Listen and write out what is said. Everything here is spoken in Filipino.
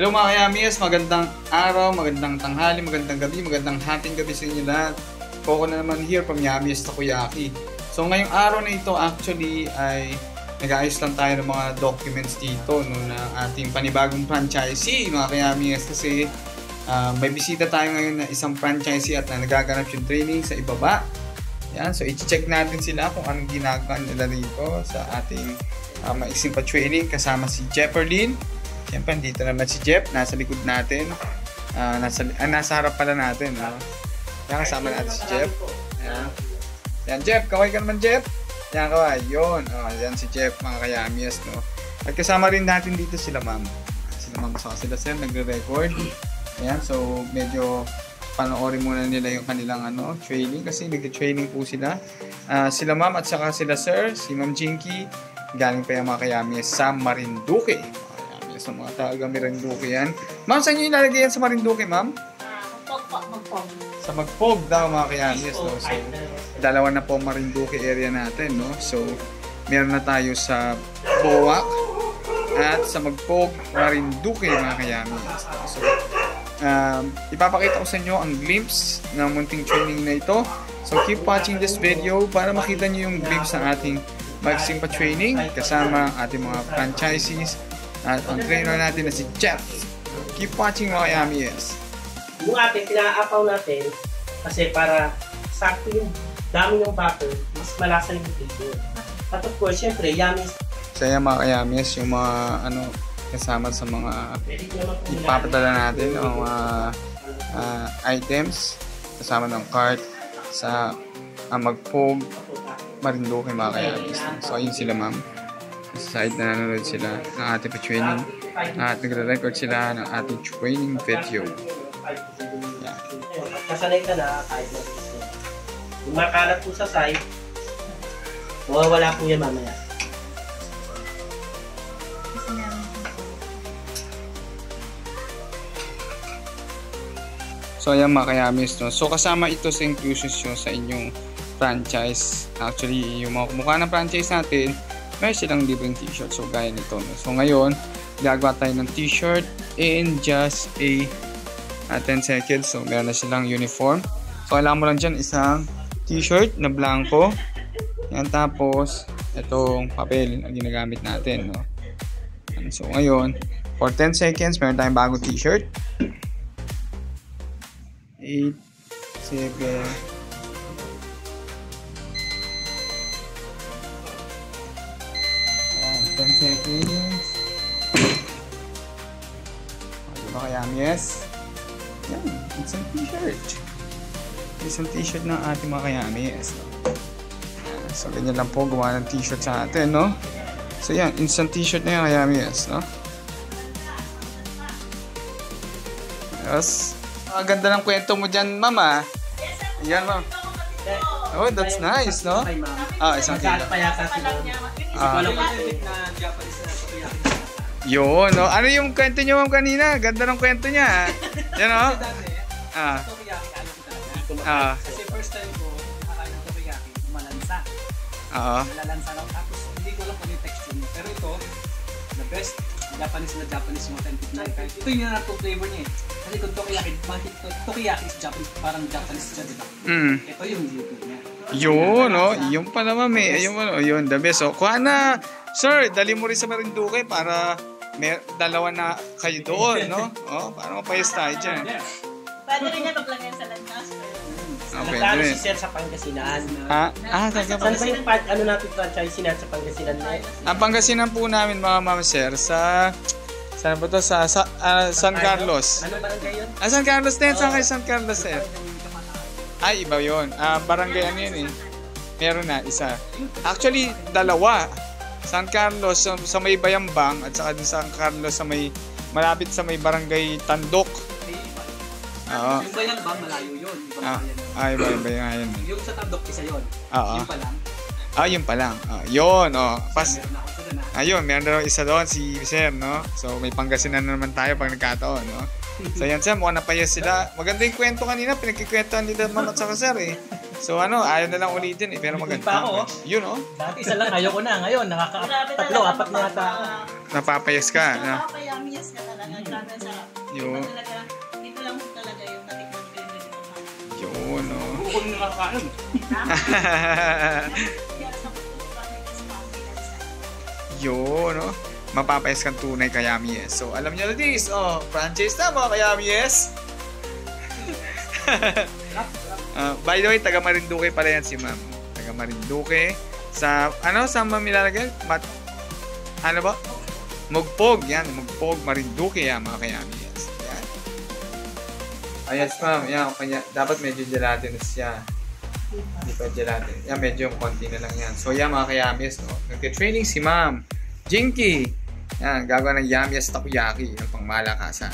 Hello mga kayamis, magandang araw, magandang tanghali, magandang gabi, magandang hating gabi sa inyo lahat. Coco na naman here from Yami's Takoyaki. So ngayong araw na ito actually ay nag-aayos lang tayo ng mga documents dito no, na ating panibagong franchisee mga kayamis kasi may bisita tayo ngayon na isang franchisee at nagaganap yung training sa ibaba. Yan, so i-check natin sila kung anong ginagawa nila rito sa ating maiksing pa-training kasama si Jefferlyn. Siyempre, dito naman si Jeff, nasa likod natin. Nasa harap pala natin. No? Yan, kasama natin si Jeff. Yan. Yan, Jeff. Kaway ka naman, Jeff. Yan, kaway. Yun. Yan si Jeff, mga kayamis. No? At kasama rin natin dito sila, ma'am. Sila, ma'am. Sila, sir, nagre-record. Yan, so medyo panoorin muna nila yung kanilang training kasi nag-training po sila. Sila, ma'am, at saka sila, sir, si Ma'am Jinky. Galing pa yung mga kayamis sa Marinduque. Sa mga taga Marinduque yan. Ma'am, saan nyo ilalagay yan sa Marinduque, ma'am? Magpog. Sa Magpog daw, mga kayamis. No? So, dalawa na po Marinduque area natin. No? So, meron na tayo sa Boac at sa Magpog, Marinduque, mga kayamis. So, ipapakita ko sa inyo ang glimpse ng munting training na ito. So, keep watching this video para makita nyo yung glimpse ng ating maiksing pa-training kasama ating mga franchisees at ang trainer natin na si Jeff. Keep watching mga kayamis. Yung ating pinaapaw natin kasi para sakto yung dami ng butter, mas malasa yung flavor. At of course, syempre, yamis. So yan mga kayamis, yung mga kasama sa mga ipapadala natin, yung mga items kasama ng cart sa Magpog, Marinduque mga kayamis. So ayun sila, ma'am. Sa side na nanonood sila ng ating training at nagre-record sila ng ating training video. Yan. Kasanay ka na kahit na yung makalat po sa side, mawawala po yan mamaya. So ayan mga kayamis, no? So kasama ito sa inclusions yung sa inyong franchise. Actually, yung mga kumukha ng franchise natin, may silang libreng t-shirt. So gaya nito. No? So ngayon, gagawa tayo ng t-shirt in just a 10 seconds. So meron na silang uniform. So kailangan mo lang dyan isang t-shirt na blanco. Yan, tapos itong papel na ginagamit natin. No? So ngayon, for 10 seconds, meron tayong bagong t-shirt. 8, 7, 10 seconds. Diba kayamis? Yan, isang t-shirt. Isang t-shirt ng ating mga kayamis. So, ganyan lang po gawa ng t-shirt sa atin, no? So, yan, instant t-shirt na yung kayamis, no? Yes. Ang ganda ng kwento mo dyan, mama. Yan, ma'am. Oh, that's nice, no? Isang kilo. Yun, no? Ano yung kwento nyo, ma'am, kanina? Ganda ng kwento niya. Yan, no? Kasi first time ko, nakakain ng takoyaki, malansa. Malalansa lang. Tapos, hindi ko lang kung yung texture niya. Pero ito, the best Japanese na Japanese authentic na. Ito yung natong flavor niya eh. Kasi kung takoyaki is Japanese, parang Japanese siya, diba? Ito yung YouTube niya. Yun, no? Yung pa naman, may. Yun, the best. So, kuha na. Sir, dali mo rin sa Marinduque para dalawa na kayo doon, no? Para mapayas tayo dyan. Pwede rin yan maglagay sa Lancaster. Nagtalo si Sir sa Pangasinan. Saan ba yung natin franchise sa Pangasinan na yun? Ang Pangasinan po namin, mga mama sir, saan ba to? Sa San Carlos. Ano barangay yun? San Carlos din. Saan kayo San Carlos, sir? Ay, iba yun. Barangay ano yun eh. Meron na, isa. Actually, dalawa. San Carlos sa may Bayambang at saka din San Carlos sa may malapit sa may barangay Tandok. Yung Bayambang, malayo yun. Iba yun. Yung sa Tandok, isa yun. Yung pa lang. Yun pa lang. Yun, ayun, meron na isa doon, si Sir, no? So, may Pangasinan na naman tayo pag nagkataon, no? So, yan, Sir, mukhang napayas sila. Maganda yung kwento kanina, pinagkikwentuhan nila Mama at saka Sir, eh. So ayaw na lang ulitin eh, pero maganda. Pa ako. Yun oh. Dati isa lang, ayoko na. Ngayon, nakaka-3, 4 na yata ako. Napapayas ka. Napapayamias ka talaga. Grabe, ang sarap. Yun. Iba talaga, ito lang talaga yung natikman ko yung ganito. Yun, no? Buko nyo nakakain. Kaya sa puto kami kasi Yun, no? Mapapayas kang tunay kayamies. So, alam nyo na this. Oh, franchise na mga kayamies. By the way, taga Marinduque pala yan si ma'am. Taga Marinduque. Sa, ano, saan ba nilalagay? Ano ba? Mugpog, yan. Mugpog, Marinduque yan, mga kayamies. Yan. Ayos, ma'am. Yan, kanya, dapat medyo gelatinous siya. Hindi pa gelatin. Yan, medyo konti na lang yan. So, yan, mga kayamies, no? Nagtitraining si ma'am. Jinky. Yan, gagawa ng yummiest takoyaki. Yung pang malakasan.